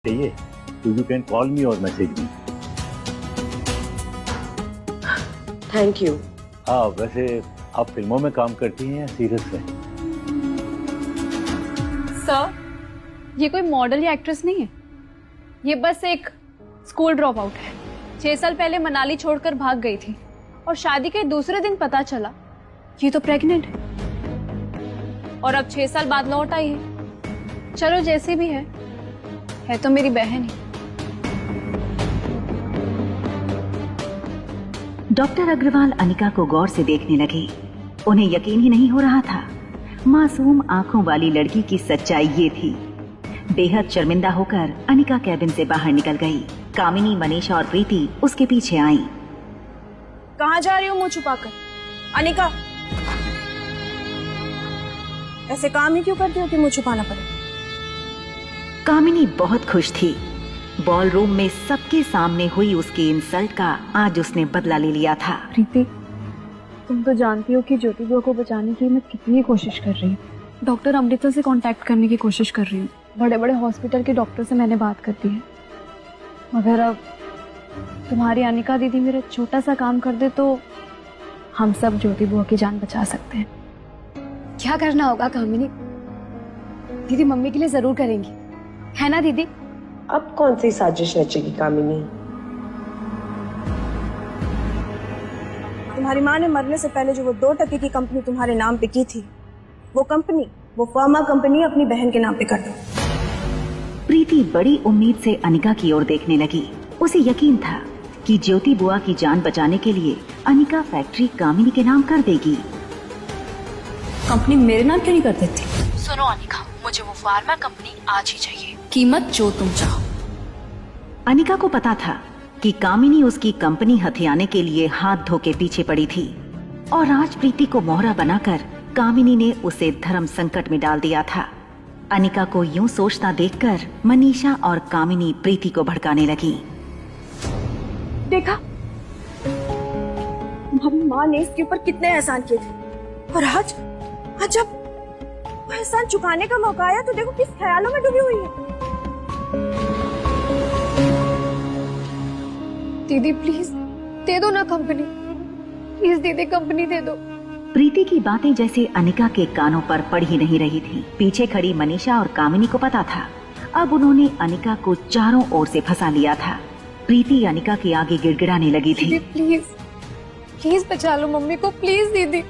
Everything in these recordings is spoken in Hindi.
चाहिए तो यू कैन कॉल मी और मैसेज मी। Thank you. हाँ, वैसे आप फिल्मों में काम करती हैं या सीरियस में? सर, ये कोई मॉडल या एक्ट्रेस नहीं है, ये बस एक स्कूल ड्रॉप आउट है। 6 साल पहले मनाली छोड़कर भाग गई थी और शादी के दूसरे दिन पता चला ये तो प्रेग्नेंट है और अब 6 साल बाद लौट आई है। चलो जैसे भी है तो मेरी बहन ही। डॉक्टर अग्रवाल अनिका को गौर से देखने लगे। उन्हें यकीन ही नहीं हो रहा था। मासूम आंखों वाली लड़की की सच्चाई ये थी। बेहद शर्मिंदा होकर अनिका कैबिन से बाहर निकल गई। कामिनी, मनीषा और प्रीति उसके पीछे आईं। कहाँ जा रही हो मुंह छुपाकर? अनिका, ऐसे काम ही क्यों करती हो कि मुंह छुपाना पड़े? कामिनी बहुत खुश थी। बॉलरूम में सबके सामने हुई उसकी इंसल्ट का आज उसने बदला ले लिया था। प्रीति, तुम तो जानती हो कि ज्योति बुआ को बचाने की मैं कितनी कोशिश कर रही हूँ। डॉक्टर अमृता से कांटेक्ट करने की कोशिश कर रही हूँ। बड़े बड़े हॉस्पिटल के डॉक्टर से मैंने बात कर दी है, मगर अब तुम्हारी अनिका दीदी मेरा छोटा सा काम कर दे तो हम सब ज्योति बुआ की जान बचा सकते हैं। क्या करना होगा कामिनी? दीदी मम्मी के लिए जरूर करेंगी, है ना दीदी? अब कौन सी साजिश रचेगी कामिनी? तुम्हारी माँ ने मरने से पहले जो वो 2 टके की कंपनी तुम्हारे नाम पे की थी, वो कंपनी, वो फार्मा कंपनी अपनी बहन के नाम पे कर दो। प्रीति बड़ी उम्मीद से अनिका की ओर देखने लगी। उसे यकीन था कि ज्योति बुआ की जान बचाने के लिए अनिका फैक्ट्री कामिनी के नाम कर देगी। कंपनी मेरे नाम क्यों नहीं कर देती? सुनो अनिका, मुझे वो फार्मा कंपनी आज ही चाहिए, कीमत जो तुम चाहो। अनिका को पता था कि कामिनी उसकी कंपनी हथियाने के लिए हाथ धो के पीछे पड़ी थी और आज प्रीति को मोहरा बनाकर कामिनी ने उसे धर्म संकट में डाल दिया था। अनिका को यूं सोचता देखकर मनीषा और कामिनी प्रीति को भड़काने लगी। देखा, तुम्हारी माँ ने इसके ऊपर कितने एहसान किए थे और आज जब वो एहसान चुकाने का मौका आया तो देखो किस ख्यालों में डूबी हुई है। दीदी प्लीज दे दो ना कंपनी, प्लीज दीदी कंपनी दे दो। प्रीति की बातें जैसे अनिका के कानों पर पड़ ही नहीं रही थी। पीछे खड़ी मनीषा और कामिनी को पता था अब उन्होंने अनिका को चारों ओर से फंसा लिया था। प्रीति अनिका के आगे गिड़गिड़ाने लगी थी। दीदी प्लीज प्लीज बचा लो मम्मी को, प्लीज दीदी।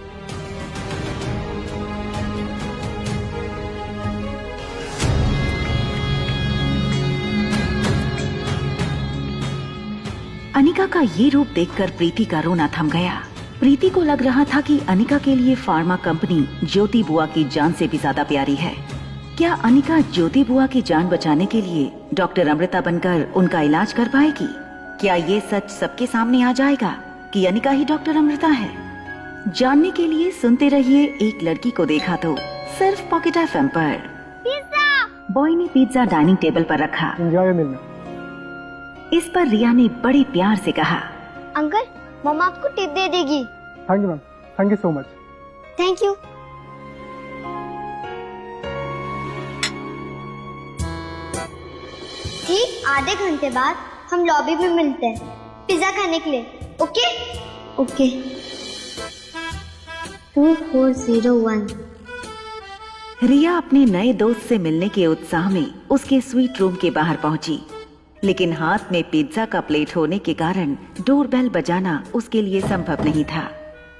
अनिका का ये रूप देखकर प्रीति का रोना थम गया। प्रीति को लग रहा था कि अनिका के लिए फार्मा कंपनी ज्योति बुआ की जान से भी ज्यादा प्यारी है। क्या अनिका ज्योति बुआ की जान बचाने के लिए डॉक्टर अमृता बनकर उनका इलाज कर पाएगी? क्या ये सच सबके सामने आ जाएगा कि अनिका ही डॉक्टर अमृता है? जानने के लिए सुनते रहिए एक लड़की को देखा तो, सिर्फ पॉकेट FM पर। पिज्जा! बॉय ने पिज्जा डाइनिंग टेबल पर रखा। इस पर रिया ने बड़े प्यार से कहा, अंकल मम्मा आपको टिप दे देगी। Thank you ma'am, thank you so much. Thank you. ठीक आधे घंटे बाद हम लॉबी में मिलते हैं पिज्जा खाने के लिए। Okay okay. 2401। रिया अपने नए दोस्त से मिलने के उत्साह में उसके स्वीट रूम के बाहर पहुंची, लेकिन हाथ में पिज्जा का प्लेट होने के कारण डोरबेल बजाना उसके लिए संभव नहीं था।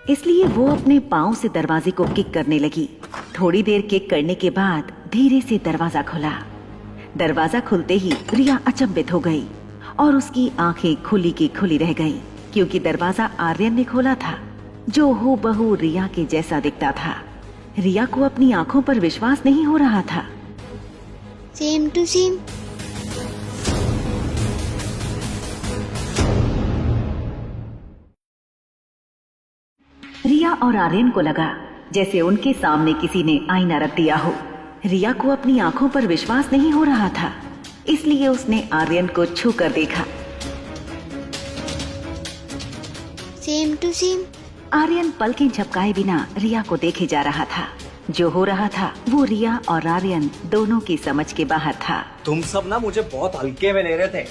इसलिए वो अपने पाँव से दरवाजे को किक करने लगी। थोड़ी देर किक करने के बाद धीरे से दरवाजा खुला। दरवाजा खुलते ही रिया अचंभित हो गई और उसकी आंखें खुली की खुली रह गईं, क्योंकि दरवाजा आर्यन ने खोला था, जो हूबहू रिया के जैसा दिखता था। रिया को अपनी आंखों पर विश्वास नहीं हो रहा था। Same to same. रिया और आर्यन को लगा जैसे उनके सामने किसी ने आईना रख दिया हो। रिया को अपनी आंखों पर विश्वास नहीं हो रहा था, इसलिए उसने आर्यन को छू कर देखा। Same to same. आर्यन पलकें झपकाए बिना रिया को देखे जा रहा था। जो हो रहा था वो रिया और आर्यन दोनों की समझ के बाहर था। तुम सब ना मुझे बहुत हल्के में ले रहे थे।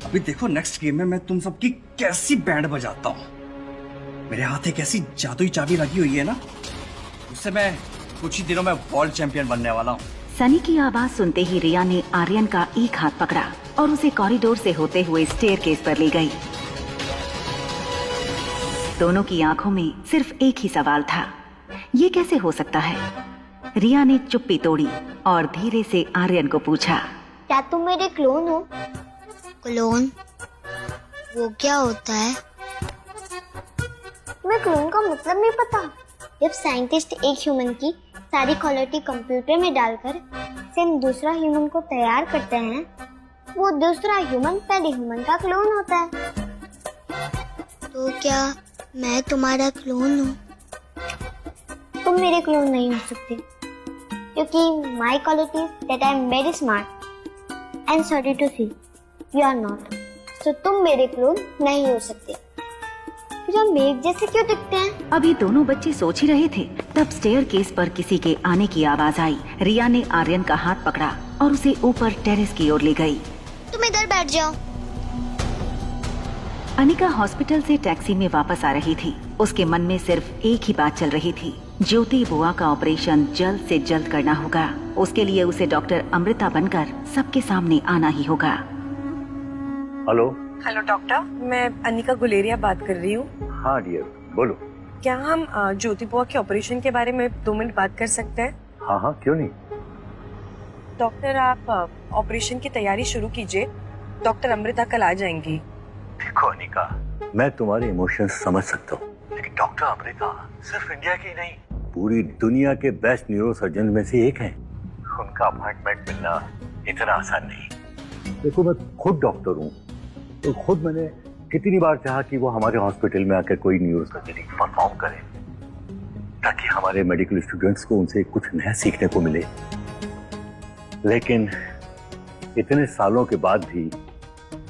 अभी देखो नेक्स्ट गेम में मैं तुम सबकी कैसी बैंड बजाता हूँ। मेरे हाथ एक ऐसी जादुई चाबी लगी हुई है ना, उससे मैं कुछ ही दिनों में वर्ल्ड चैंपियन बनने वाला हूँ। सनी की आवाज सुनते ही रिया ने आर्यन का एक हाथ पकड़ा और उसे कॉरिडोर से होते हुए स्टेयरकेस पर ले गई। दोनों की आंखों में सिर्फ एक ही सवाल था, ये कैसे हो सकता है? रिया ने चुप्पी तोड़ी और धीरे से आर्यन को पूछा, क्या तुम मेरे क्लोन हो? क्लोन? वो क्या होता है? तुम्हें क्लोन का मतलब नहीं पता? जब साइंटिस्ट एक ह्यूमन की सारी क्वालिटी कंप्यूटर में डालकर सेम दूसरा ह्यूमन को तैयार करते हैं, वो दूसरा ह्यूमन पहले ह्यूमन का क्लोन होता है। तो क्या मैं तुम्हारा क्लोन हूँ? तुम मेरे क्लोन नहीं हो सकते, क्योंकि my quality that I am very smart and sorry to see you are not. तो तुम मेरे क्लोन नहीं हो सकते। फिर हम एक जैसे क्यों दिखते हैं? अभी दोनों बच्चे सोच ही रहे थे, तब स्टेयरकेस पर किसी के आने की आवाज आई। रिया ने आर्यन का हाथ पकड़ा और उसे ऊपर टेरेस की ओर ले गई। तुम इधर बैठ जाओ। अनिका हॉस्पिटल से टैक्सी में वापस आ रही थी। उसके मन में सिर्फ एक ही बात चल रही थी, ज्योति बुआ का ऑपरेशन जल्द से जल्द करना होगा। उसके लिए उसे डॉक्टर अमृता बनकर सबके सामने आना ही होगा। हेलो। हेलो डॉक्टर, मैं अनिका गुलेरिया बात कर रही हूँ। हाँ डियर, बोलो। क्या हम ज्योति बुआ के ऑपरेशन के बारे में 2 मिनट बात कर सकते हैं? हाँ हाँ, क्यों नहीं। डॉक्टर, आप ऑपरेशन की तैयारी शुरू कीजिए। डॉक्टर अमृता कल आ जाएंगी। देखो अनिका, मैं तुम्हारे इमोशंस समझ सकता हूँ, लेकिन डॉक्टर अमृता सिर्फ इंडिया की नहीं, पूरी दुनिया के बेस्ट न्यूरोसर्जन में से एक हैं। उनका अपॉइंटमेंट मिलना इतना आसान नहीं। देखो, मैं खुद डॉक्टर हूँ, तो खुद मैंने कितनी बार चाहा कि वो हमारे हॉस्पिटल में आकर कोई न्यूरोसर्जरी परफॉर्म करे, ताकि हमारे मेडिकल स्टूडेंट्स को उनसे कुछ नया सीखने को मिले। लेकिन इतने सालों के बाद भी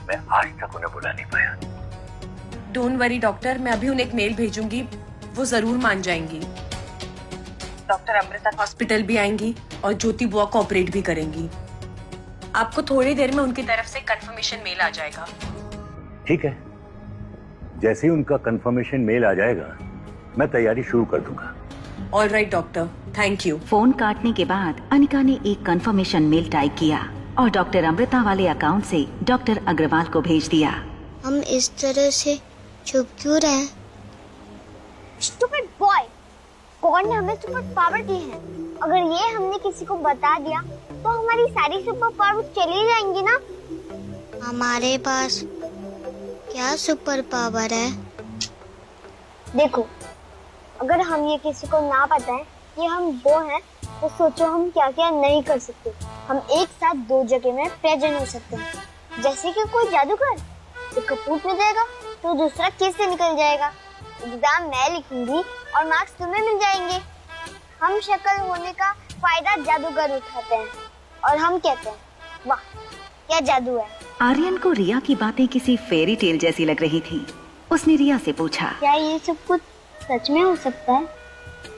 मैं आज तक उन्हें बुला नहीं पाया। डोंट वरी डॉक्टर, मैं अभी उन्हें एक मेल भेजूंगी, वो जरूर मान जाएंगी। डॉक्टर अमृता हॉस्पिटल भी आएंगी और ज्योति बुआ को ऑपरेट भी करेंगी। आपको थोड़ी देर में उनकी तरफ से कंफर्मेशन मेल आ जाएगा। ठीक है, जैसे ही उनका कंफर्मेशन मेल आ जाएगा मैं तैयारी शुरू कर दूंगा। All right doctor, thank you. Phone काटने के बाद अनिका ने एक कंफर्मेशन मेल टाइप किया और डॉक्टर अमृता वाले अकाउंट से डॉक्टर अग्रवाल को भेज दिया। हम इस तरह से चुप क्यों रहे? स्टूपिड बॉय, गॉड ने हमें सुपर पावर दी है। अगर ये हमने किसी को बता दिया तो हमारी सारी सुपर पावर चली जाएंगी ना। हमारे पास क्या सुपर पावर है? देखो, अगर हम ये किसी को ना बताएं कि हम वो हैं, तो सोचो हम क्या क्या नहीं कर सकते। हम एक साथ 2 जगह में प्रेजेंट हो सकते हैं। जैसे कि कोई जादूगर एक कपूर में जाएगा तो दूसरा केस से निकल जाएगा। एग्जाम मैं लिखूंगी और मार्क्स तुम्हें मिल जाएंगे। हम शक्ल होने का फायदा जादूगर उठाते हैं और हम कहते हैं, वाह क्या जादू है। आर्यन को रिया की बातें किसी फेरी टेल जैसी लग रही थी। उसने रिया से पूछा, क्या ये सब कुछ सच में हो सकता है?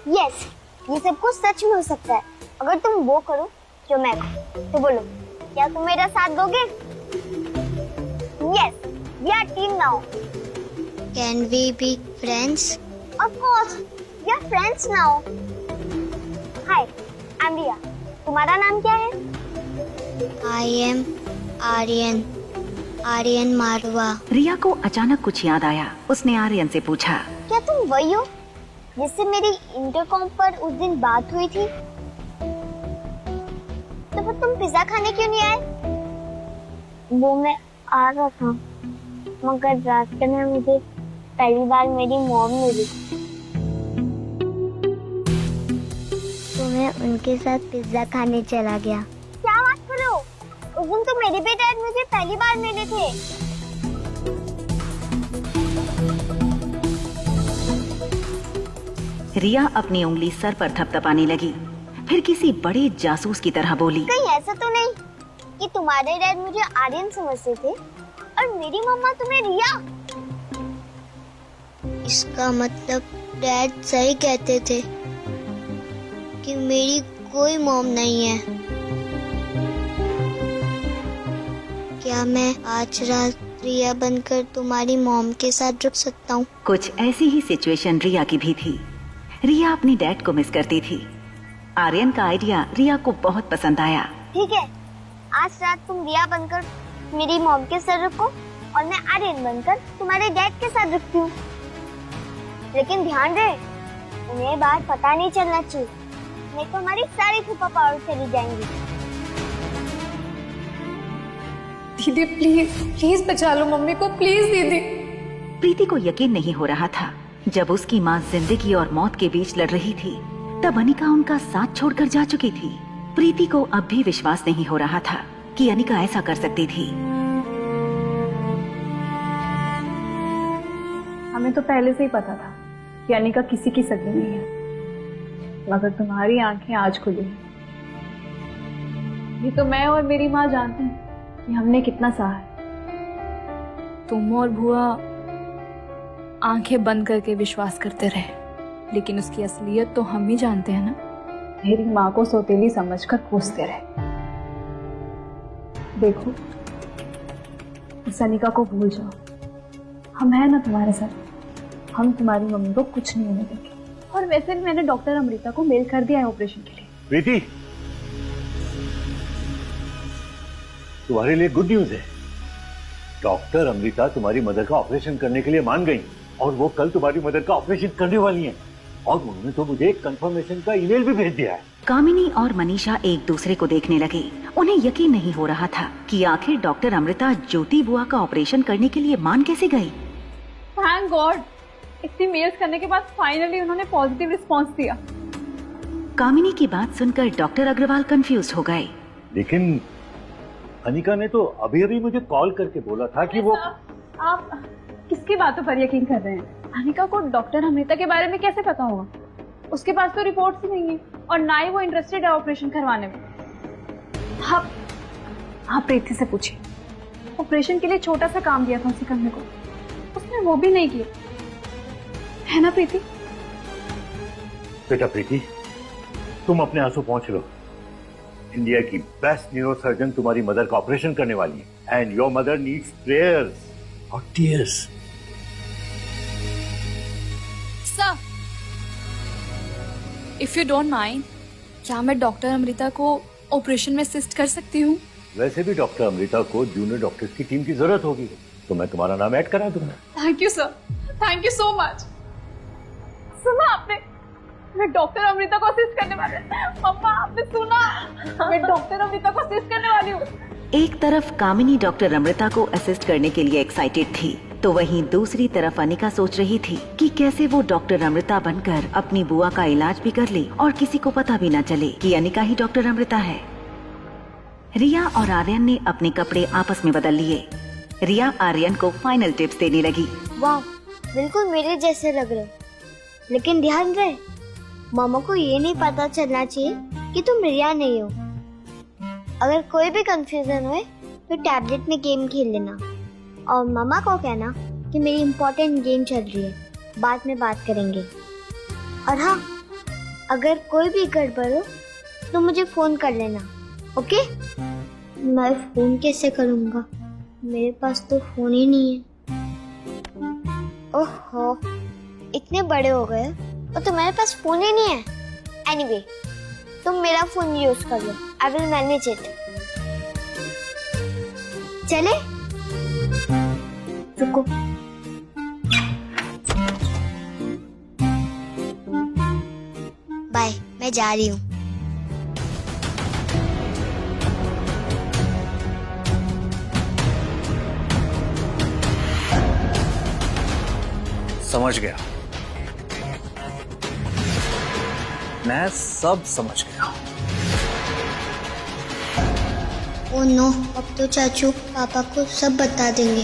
यस, ये सब कुछ सच में हो सकता है अगर तुम वो करो जो मैं कहूं। तो बोलो, क्या तुम मेरा साथ दोगे? Yes, we are team now. Can we be friends? Of course, we are friends now. Hi, I am Riya. तुम्हारा नाम क्या है? I am Aryan, Aryan Marwa. रिया को अचानक कुछ याद आया। उसने आर्यन से पूछा, क्या तुम वही हो जिससे मेरी इंटरकॉम पर उस दिन बात हुई थी? तो फिर तुम पिज्जा खाने क्यों नहीं आए? वो मैं आ रहा था, मगर रास्ते में मुझे पहली बार मेरी मॉम मिली, तो मैं उनके साथ पिज्जा खाने चला गया। क्या बात कर रहे हो? उस दिन तो मेरे भी डैड मुझे पहली बार मिले थे। रिया अपनी उंगली सर पर थपथपाने लगी, फिर किसी बड़े जासूस की तरह बोली, कहीं ऐसा तो नहीं कि तुम्हारे डैड मुझे आर्यन समझते थे और मेरी मम्मा तुम्हें रिया? इसका मतलब डैड सही कहते थे कि मेरी कोई मॉम नहीं है। क्या मैं आज रात रिया बनकर तुम्हारी मॉम के साथ रुक सकता हूँ? कुछ ऐसी ही सिचुएशन रिया की भी थी। रिया अपने डैड को मिस करती थी। आर्यन का आइडिया रिया को बहुत पसंद आया। ठीक है, आज रात तुम रिया बनकर मेरी मॉम के साथ रुको और मैं आर्यन बनकर तुम्हारे डैड के साथ रुकती हूँ। लेकिन ध्यान रहे, उन्हें बाहर पता नहीं चलना चाहिए, नहीं तो हमारी सारी सुपर पावर चली जाएंगी। दीदी प्लीज प्लीज बचा लो मम्मी को, प्लीज दीदी। प्रीति को यकीन नहीं हो रहा था। जब उसकी माँ जिंदगी और मौत के बीच लड़ रही थी, तब अनिका उनका साथ छोड़कर जा चुकी थी। प्रीति को अब भी विश्वास नहीं हो रहा था कि अनिका ऐसा कर सकती थी। हमें तो पहले से ही पता था कि अनिका किसी की सगी नहीं है, मगर तुम्हारी आंखें आज खुली हैं। ये तो मैं और मेरी माँ जानते हैं कि हमने कितना सहा है। तुम और बुआ आंखें बंद करके विश्वास करते रहे, लेकिन उसकी असलियत तो हम ही जानते हैं ना। मेरी माँ को सौतेली समझकर कोसते रहे। देखो, इस अनिका को भूल जाओ, हम हैं ना तुम्हारे साथ। हम तुम्हारी मम्मी को कुछ नहीं होने देंगे। और वैसे भी मैंने डॉक्टर अमृता को मेल कर दिया है ऑपरेशन के लिए। प्रीति, तुम्हारे लिए गुड न्यूज है। डॉक्टर अमृता तुम्हारी मदर का ऑपरेशन करने के लिए मान गई और वो कल तुम्हारी मदर का ऑपरेशन करने वाली हैं। और उन्होंने तो मुझे एक कंफर्मेशन का ईमेल भी भेज दिया है। कामिनी और मनीषा एक दूसरे को देखने लगे। उन्हें यकीन नहीं हो रहा था कि आखिर डॉक्टर अमृता ज्योति बुआ का ऑपरेशन करने के लिए मान कैसे गई। थैंक गॉड, इतनी मेल्स करने के बाद फाइनली उन्होंने पॉजिटिव रिस्पांस दिया। कामिनी की बात सुनकर डॉक्टर अग्रवाल कंफ्यूज हो गए। लेकिन अनिका ने तो अभी अभी मुझे कॉल करके बोला था कि वो। आप किसकी बातों पर यकीन कर रहे हैं? अनिका को डॉक्टर अमृता के बारे में कैसे पता होगा? उसके पास तो रिपोर्ट्स ही नहीं है और ना ही वो इंटरेस्टेड है ऑपरेशन करवाने में। आप प्रीति से पूछिए, ऑपरेशन के लिए छोटा सा काम दिया था उसे करने को, उसने वो भी नहीं किया, है ना प्रीति? बेटा प्रीति, तुम अपने आंसू पहुंच लो। इंडिया की बेस्ट न्यूरोसर्जन तुम्हारी मदर का ऑपरेशन करने वाली है and your mother needs prayers और tears. Sir, if you don't mind, क्या मैं डॉक्टर अमृता को ऑपरेशन में असिस्ट कर सकती हूँ? वैसे भी डॉक्टर अमृता को जूनियर डॉक्टर्स की टीम की जरूरत होगी, तो मैं तुम्हारा नाम ऐड करा दूंगा। Thank you sir, thank you so much. सुना आपने, मैं डॉक्टर अमृता को असिस्ट करने वाली हूँ। अम्मा, आपने सुना? मैं डॉक्टर अमृता को असिस्ट करने वाली हूँ। एक तरफ कामिनी डॉक्टर अमृता को असिस्ट करने के लिए एक्साइटेड थी, तो वहीं दूसरी तरफ अनिका सोच रही थी कि कैसे वो डॉक्टर अमृता बनकर अपनी बुआ का इलाज भी कर ले और किसी को पता भी न चले कि अनिका ही डॉक्टर अमृता है। रिया और आर्यन ने अपने कपड़े आपस में बदल लिए। रिया आर्यन को फाइनल टिप्स देने लगी। वाह, बिल्कुल मेरे जैसे लग रहे, लेकिन ध्यान रहे, मामा को ये नहीं पता चलना चाहिए कि तुम रिया नहीं हो। अगर कोई भी कंफ्यूजन हुए तो टैबलेट में गेम खेल लेना और मामा को कहना कि मेरी इम्पोर्टेंट गेम चल रही है, बाद में बात करेंगे। और हाँ, अगर कोई भी गड़बड़ हो तो मुझे फोन कर लेना, ओके? मैं फोन कैसे करूँगा? मेरे पास तो फोन ही नहीं है। ओहो, इतने बड़े हो गए और तुम्हारे पास फोन ही नहीं है। एनीवे, तुम मेरा फोन यूज कर लो, आई विल मैनेज इट। चले? रुको, बाय, मैं जा रही हूँ। समझ गया, मैं सब समझ गया। ओह नो, अब तो चाचू पापा को सब बता देंगे।